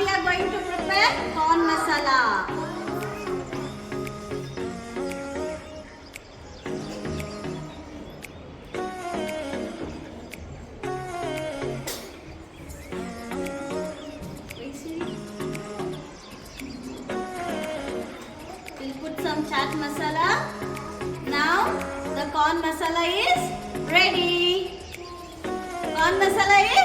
we are going to prepare corn masala. We'll put some chaat masala. Now the corn masala is ready. Corn masala is